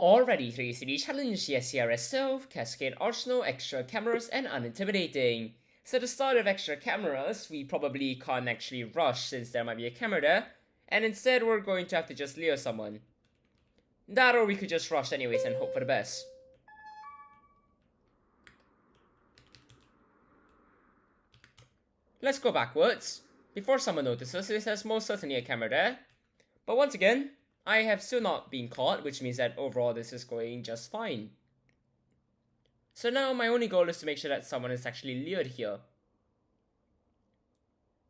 Already 3CD challenge the SCRS stove, Cascade Arsenal, extra cameras, and Unintimidating. So at the start of extra cameras, we probably can't actually rush since there might be a camera there, and instead we're going to have to just lure someone. That or we could just rush anyways and hope for the best. Let's go backwards. Before someone notices, there's most certainly a camera there. But once again, I have still not been caught, which means that overall this is going just fine. So now my only goal is to make sure that someone is actually lured here.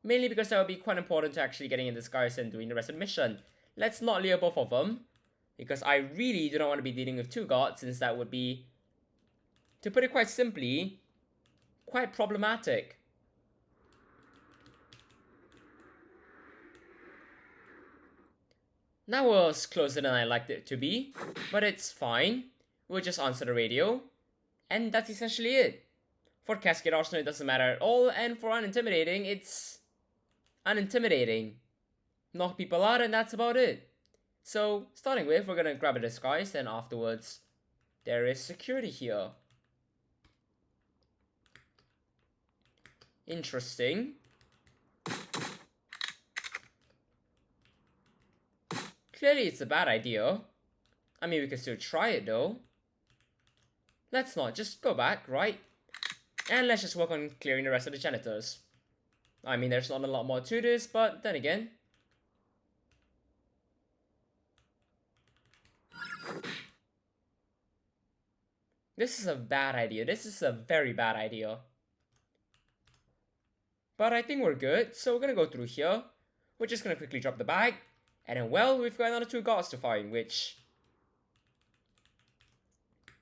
Mainly because that would be quite important to actually getting in disguise and doing the rest of the mission. Let's not lure both of them, because I really do not want to be dealing with two guards, since that would be, to put it quite simply, quite problematic. That was closer than I liked it to be, but it's fine. We'll just answer the radio, and that's essentially it. For Cascade Arsenal, it doesn't matter at all, and for Unintimidating, it's unintimidating. Knock people out, and that's about it. So, starting with, we're gonna grab a disguise, and afterwards, there is security here. Interesting. Clearly it's a bad idea. I mean, we could still try it though. Let's not, just go back, right? And let's just work on clearing the rest of the janitors. I mean, there's not a lot more to this, but then again. This is a bad idea. This is a very bad idea. But I think we're good, so we're gonna go through here. We're just gonna quickly drop the bag. And then, well, we've got another two guards to find, which,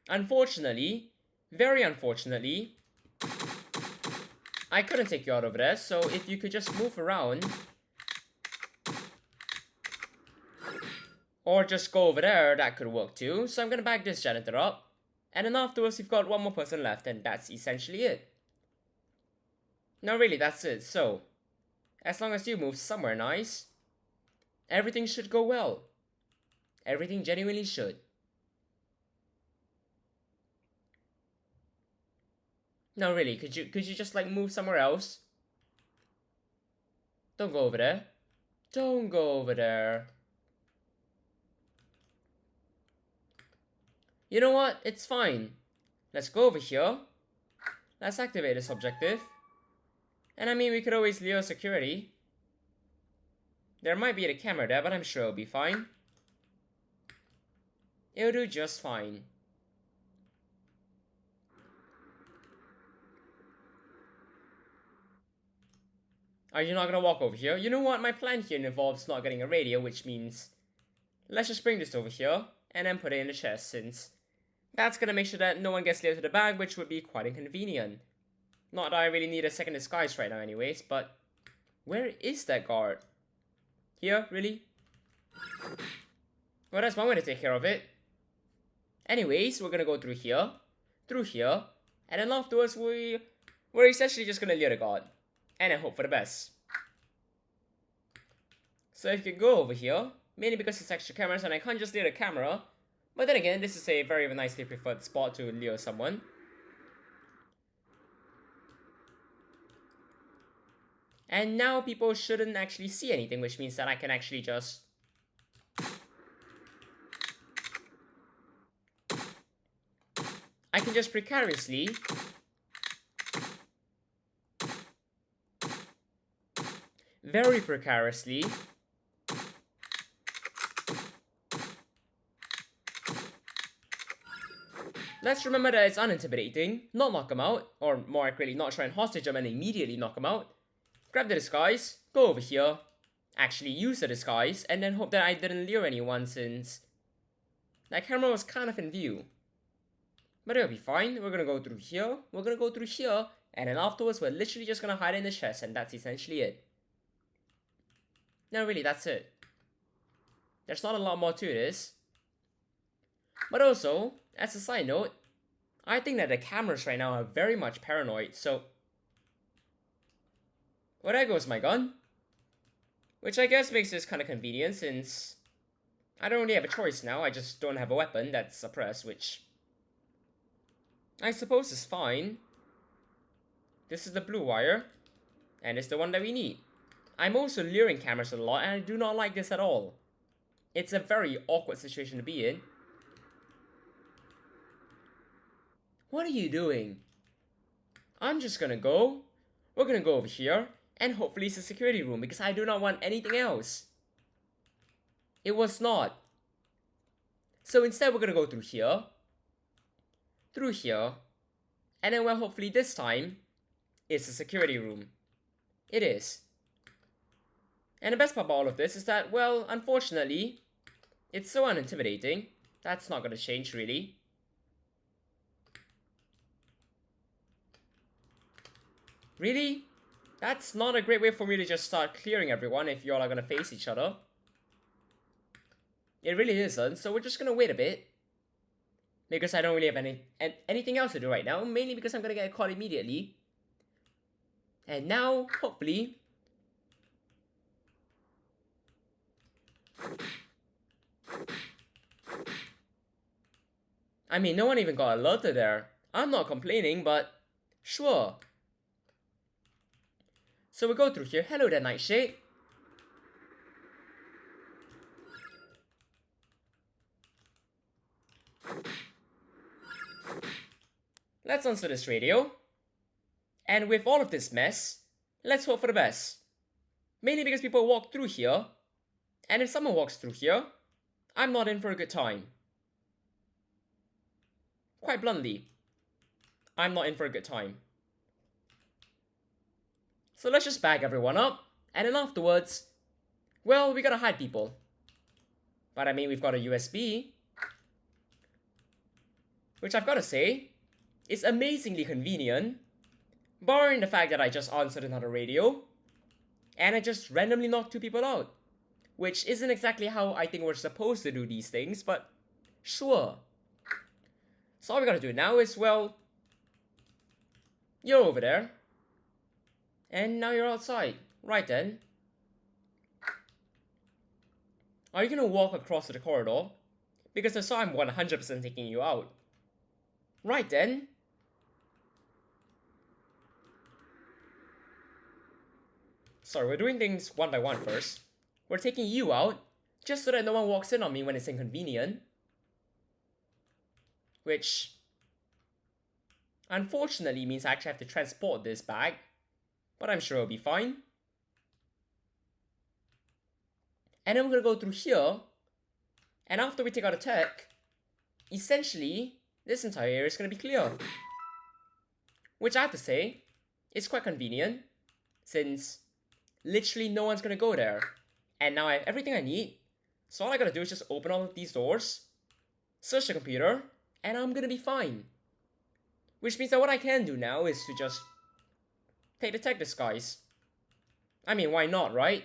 unfortunately, very unfortunately, I couldn't take you out over there, so if you could just move around, or just go over there, that could work too. So I'm gonna back this janitor up, and then afterwards we've got one more person left, and that's essentially it. No, really, that's it. So, as long as you move somewhere nice, everything should go well. Everything genuinely should. No, really, could you just like move somewhere else? Don't go over there. Don't go over there. You know what? It's fine. Let's go over here. Let's activate this objective. And I mean, we could always lure security. There might be the camera there, but I'm sure it'll be fine. It'll do just fine. Are you not gonna walk over here? You know what? My plan here involves not getting a radio, which means let's just bring this over here and then put it in the chest, since that's gonna make sure that no one gets lured to the bag, which would be quite inconvenient. Not that I really need a second disguise right now anyways, but where is that guard? Here, really? Well, that's one way to take care of it. Anyways, we're gonna go through here, and then afterwards we're essentially just gonna lure the guard, and then hope for the best. So if you go over here, mainly because it's extra cameras and I can't just lure the camera, but then again, this is a very nicely preferred spot to lure someone. And now people shouldn't actually see anything, which means that I can actually just precariously very precariously let's remember that it's unintimidating, not knock him out, or more accurately, not try and hostage him and immediately knock him out. Grab the disguise, go over here, actually use the disguise, and then hope that I didn't lure anyone, since that camera was kind of in view. But it'll be fine. We're gonna go through here, and then afterwards we're literally just gonna hide in the chest, and that's essentially it. No, really, that's it. There's not a lot more to this. But also, as a side note, I think that the cameras right now are very much paranoid, so well, there goes my gun. Which I guess makes this kind of convenient, since I don't really have a choice now, I just don't have a weapon that's suppressed, which I suppose is fine. This is the blue wire, and it's the one that we need. I'm also luring cameras a lot, and I do not like this at all. It's a very awkward situation to be in. What are you doing? I'm just gonna go. We're gonna go over here, and hopefully it's a security room, because I do not want anything else. It was not. So instead we're gonna go through here, and then well, hopefully this time, it's a security room. It is. And the best part about all of this is that, well, unfortunately, it's so unintimidating. That's not gonna change, really. Really? That's not a great way for me to just start clearing everyone if you all are gonna face each other. It really isn't, so we're just gonna wait a bit. Because I don't really have anything else to do right now, mainly because I'm gonna get caught immediately. And now, hopefully... I mean, no one even got alerted there. I'm not complaining, but... sure. So we go through here. Hello there, Nightshade. Let's answer this radio. And with all of this mess, let's hope for the best. Mainly because people walk through here. And if someone walks through here, I'm not in for a good time. Quite bluntly, I'm not in for a good time. So let's just bag everyone up, and then afterwards, well, we gotta hide people. But I mean, we've got a USB, which I've gotta say, is amazingly convenient, barring the fact that I just answered another radio, and I just randomly knocked 2 people out. Which isn't exactly how I think we're supposed to do these things, but sure. So all we gotta do now is, well, you're over there. And now you're outside. Right then. Are you gonna walk across the corridor? Because I saw I'm 100% taking you out. Right then. Sorry, we're doing things one by one first. We're taking you out, just so that no one walks in on me when it's inconvenient. Which, unfortunately, means I actually have to transport this bag. But I'm sure it'll be fine. And then we're gonna go through here. And after we take out the tech, essentially, this entire area is gonna be clear. Which I have to say, is quite convenient. Since literally no one's gonna go there. And now I have everything I need. So all I gotta do is just open all of these doors, search the computer, and I'm gonna be fine. Which means that what I can do now is to just take the tech disguise. I mean, why not, right?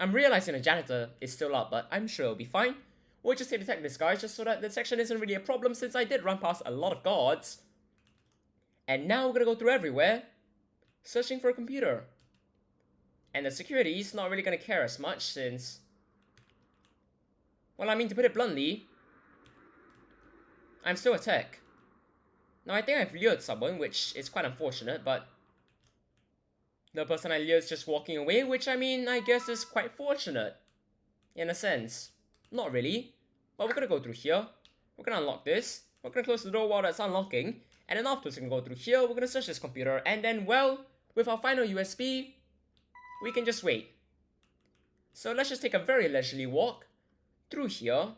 I'm realizing the janitor is still up, but I'm sure it'll be fine. We'll just take the tech disguise just so that detection isn't really a problem, since I did run past a lot of guards. And now we're gonna go through everywhere, searching for a computer. And the security is not really gonna care as much since... well, I mean, to put it bluntly, I'm still a tech. Now, I think I've lured someone, which is quite unfortunate, but... the person I lured is just walking away, which, I mean, I guess is quite fortunate. In a sense. Not really. But we're gonna go through here. We're gonna unlock this. We're gonna close the door while that's unlocking. And then afterwards, we're gonna go through here. We're gonna search this computer. And then, well, with our final USB, we can just wait. So let's just take a very leisurely walk through here,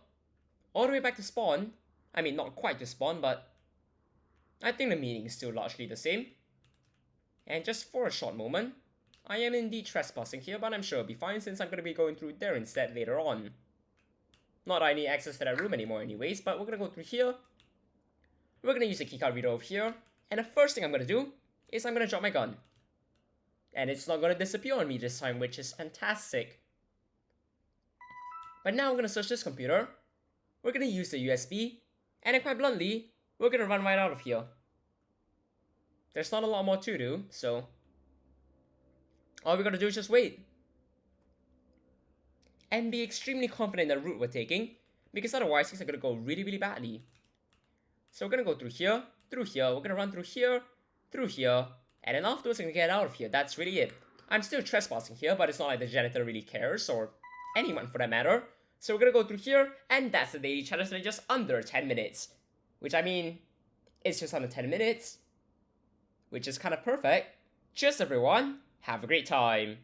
all the way back to spawn. I mean, not quite to spawn, but I think the meaning is still largely the same. And just for a short moment, I am indeed trespassing here, but I'm sure it'll be fine since I'm going to be going through there instead later on. Not that I need access to that room anymore anyways, but we're going to go through here. We're going to use the keycard reader over here. And the first thing I'm going to do is I'm going to drop my gun. And it's not going to disappear on me this time, which is fantastic. But now we're going to search this computer. We're going to use the USB. And then quite bluntly, we're going to run right out of here. There's not a lot more to do, so all we gotta do is just wait. and be extremely confident in the route we're taking, because otherwise things are going to go really, really badly. So we're going to go through here, we're going to run through here, and then afterwards we're going to get out of here. That's really it. I'm still trespassing here, but it's not like the janitor really cares, or anyone for that matter. So we're going to go through here, and that's the daily challenge in just under 10 minutes. Which, I mean, it's just under 10 minutes, which is kind of perfect. Cheers everyone, have a great time.